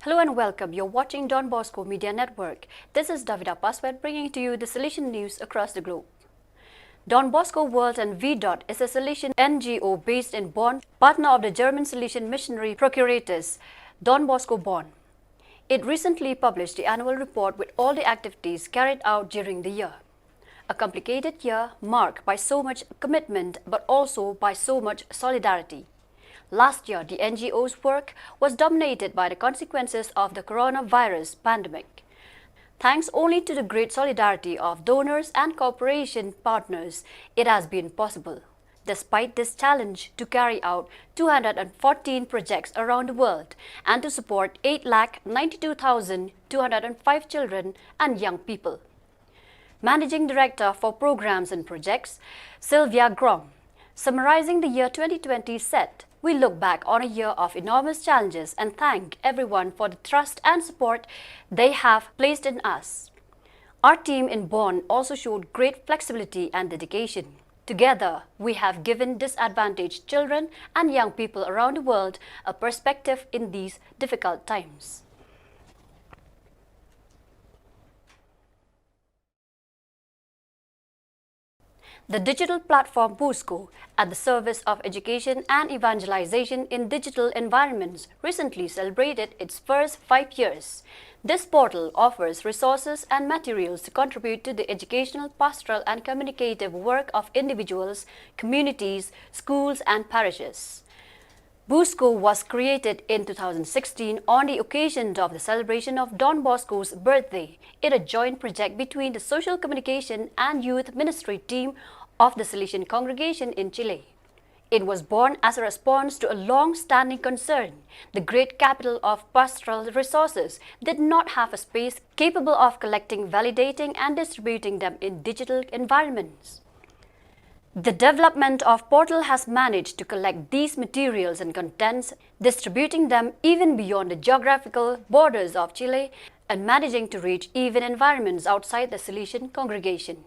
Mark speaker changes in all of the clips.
Speaker 1: Hello and welcome. You're watching Don Bosco Media Network. This is Davida Paswet bringing to you the Salesian news across the globe. Don Bosco World and VDOT is a Salesian NGO based in Bonn, partner of the German Salesian Missionary Procurators, Don Bosco Bonn. It recently published the annual report with all the activities carried out during the year. A complicated year marked by so much commitment but also by so much solidarity. Last year, the NGO's work was dominated by the consequences of the coronavirus pandemic. Thanks only to the great solidarity of donors and cooperation partners, it has been possible, despite this challenge, to carry out 214 projects around the world and to support 8,92,205 children and young people. Managing Director for Programs and Projects, Sylvia Grom, summarizing the year 2020 said, "We look back on a year of enormous challenges and thank everyone for the trust and support they have placed in us. Our team in Bonn also showed great flexibility and dedication. Together, we have given disadvantaged children and young people around the world a perspective in these difficult times." The digital platform Busco, at the service of education and evangelization in digital environments, recently celebrated its first 5 years. This portal offers resources and materials to contribute to the educational, pastoral, and communicative work of individuals, communities, schools, and parishes. Busco was created in 2016 on the occasion of the celebration of Don Bosco's birthday in a joint project between the Social Communication and Youth Ministry team of the Salesian congregation in Chile. It was born as a response to a long-standing concern. The great capital of pastoral resources did not have a space capable of collecting, validating, and distributing them in digital environments. The development of Portal has managed to collect these materials and contents, distributing them even beyond the geographical borders of Chile and managing to reach even environments outside the Salesian congregation.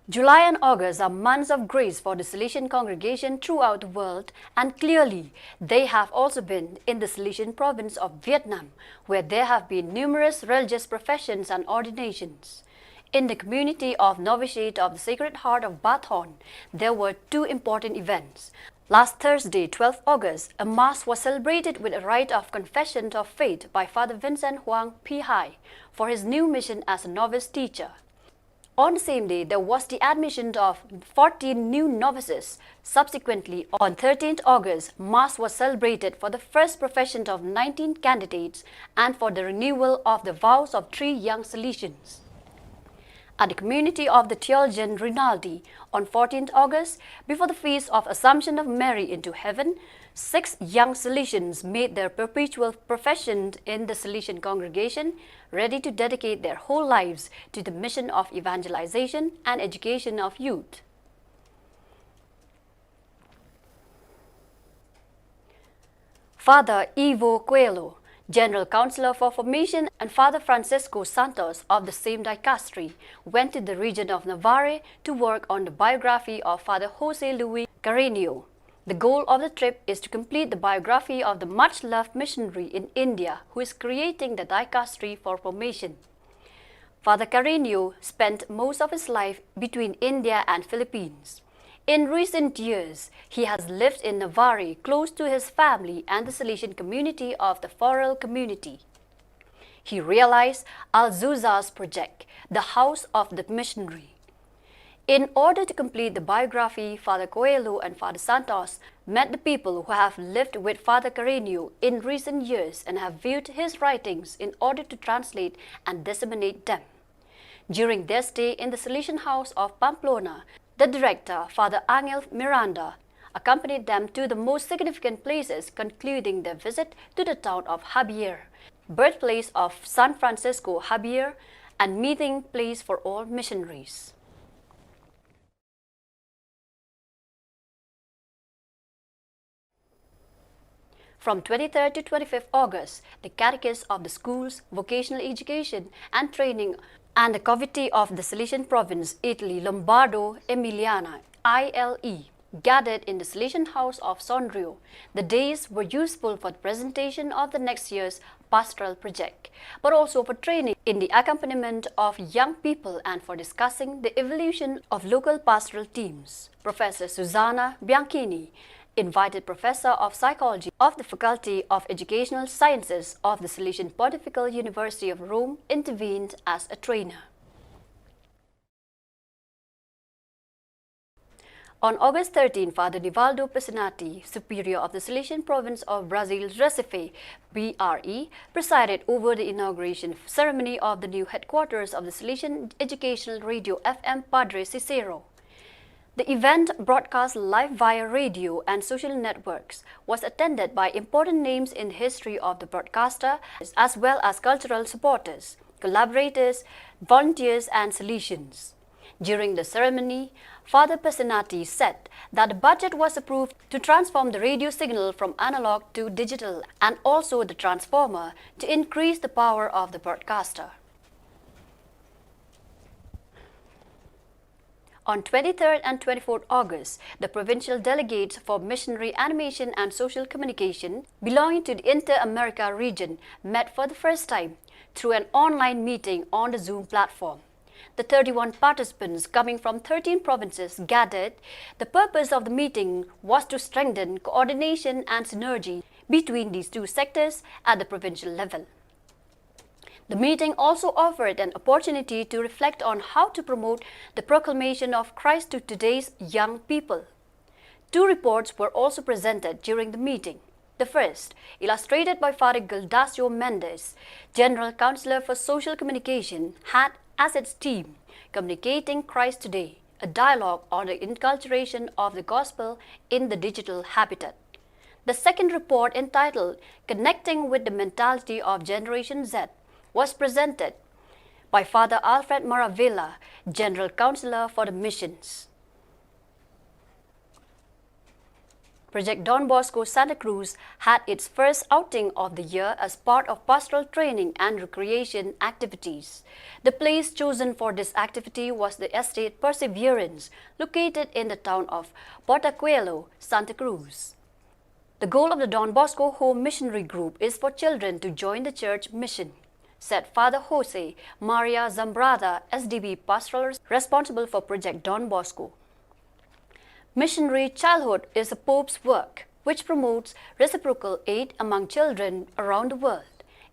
Speaker 1: July and August are months of grace for the Salesian congregation throughout the world, and clearly they have also been in the Salesian province of Vietnam, where there have been numerous religious professions and ordinations. In the community of Novitiate of the Sacred Heart of Ba Thon, there were 2 important events. Last Thursday, 12 August, a Mass was celebrated with a rite of confession of faith by Father Vincent Huang Pi Hai for his new mission as a novice teacher. On the same day, there was the admission of 14 new novices. Subsequently, on 13th August, Mass was celebrated for the first profession of 19 candidates and for the renewal of the vows of 3 young Salesians. At the community of the Theologian Rinaldi, on 14th August, before the feast of Assumption of Mary into heaven, 6 young Salesians made their perpetual profession in the Salesian congregation, ready to dedicate their whole lives to the mission of evangelization and education of youth. Father Ivo Coelho, General Counselor for Formation, and Father Francisco Santos of the same dicastery went to the region of Navarre to work on the biography of Father Jose Luis Carreño. The goal of the trip is to complete the biography of the much-loved missionary in India who is creating the dicastery for formation. Father Carreño spent most of his life between India and Philippines. In recent years, he has lived in Navarre close to his family and the Salesian community of the Forel community. He realized Al-Zuza's project, the House of the Missionary. In order to complete the biography, Father Coelho and Father Santos met the people who have lived with Father Carreño in recent years and have viewed his writings in order to translate and disseminate them. During their stay in the Salesian house of Pamplona, the director, Father Angel Miranda, accompanied them to the most significant places, concluding their visit to the town of Javier, birthplace of San Francisco Javier and meeting place for all missionaries. From 23rd to 25th August, the Catechists of the Schools, Vocational Education and Training and the Committee of the Salesian Province, Italy, Lombardo, Emiliana, ILE, gathered in the Salesian house of Sondrio. The days were useful for the presentation of the next year's pastoral project, but also for training in the accompaniment of young people and for discussing the evolution of local pastoral teams. Professor Susanna Bianchini, invited professor of psychology of the Faculty of Educational Sciences of the Salesian Pontifical University of Rome, intervened as a trainer. On August 13, Father Nivaldo Pesinati, Superior of the Salesian Province of Brazil's Recife, BRE, presided over the inauguration ceremony of the new headquarters of the Salesian Educational Radio FM Padre Cicero. The event, broadcast live via radio and social networks, was attended by important names in the history of the broadcaster, as well as cultural supporters, collaborators, volunteers, and Salesians. During the ceremony, Father Pesinati said that the budget was approved to transform the radio signal from analog to digital and also the transformer to increase the power of the broadcaster. On 23rd and 24th August, the provincial delegates for missionary animation and social communication belonging to the Inter-America region met for the first time through an online meeting on the Zoom platform. The 31 participants coming from 13 provinces gathered. The purpose of the meeting was to strengthen coordination and synergy between these two sectors at the provincial level. The meeting also offered an opportunity to reflect on how to promote the proclamation of Christ to today's young people. Two reports were also presented during the meeting. The first, illustrated by Father Gildacio Mendes, General Counselor for Social Communication, had as its theme, Communicating Christ Today, a dialogue on the inculturation of the gospel in the digital habitat. The second report, entitled Connecting with the Mentality of Generation Z, was presented by Father Alfred Maravilla, General Counselor for the Missions. Project Don Bosco Santa Cruz had its first outing of the year as part of pastoral training and recreation activities. The place chosen for this activity was the estate Perseverance, located in the town of Portacuelo, Santa Cruz. The goal of the Don Bosco Home Missionary Group is for children to join the church mission, said Father Jose Maria Zambrada, SDB pastoral responsible for Project Don Bosco. Missionary childhood is the Pope's work, which promotes reciprocal aid among children around the world.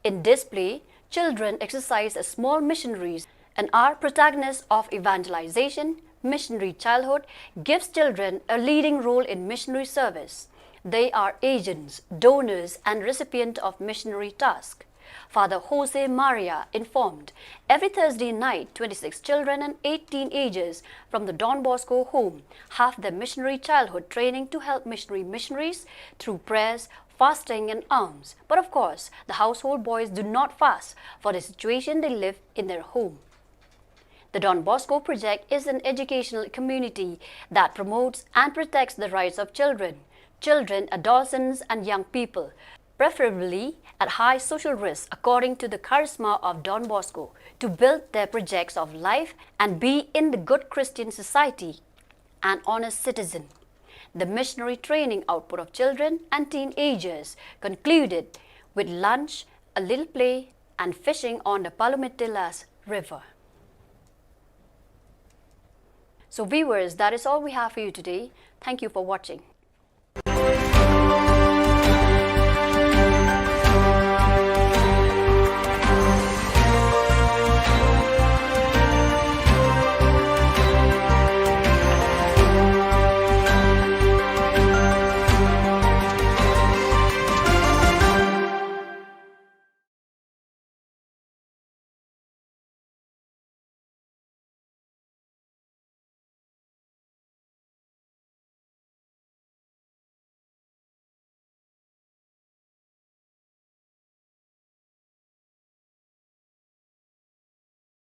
Speaker 1: In this play, children exercise as small missionaries and are protagonists of evangelization. Missionary childhood gives children a leading role in missionary service. They are agents, donors, and recipients of missionary tasks. Father Jose Maria informed, every Thursday night, 26 children and 8 teenagers from the Don Bosco home have their missionary childhood training to help missionaries through prayers, fasting, and alms. But of course, the household boys do not fast for the situation they live in their home. The Don Bosco Project is an educational community that promotes and protects the rights of children, adolescents, and young people, preferably at high social risk according to the charisma of Don Bosco, to build their projects of life and be in the good Christian society, an honest citizen. The missionary training output of children and teenagers concluded with lunch, a little play, and fishing on the Palomitilas River. So viewers, that is all we have for you today. Thank you for watching.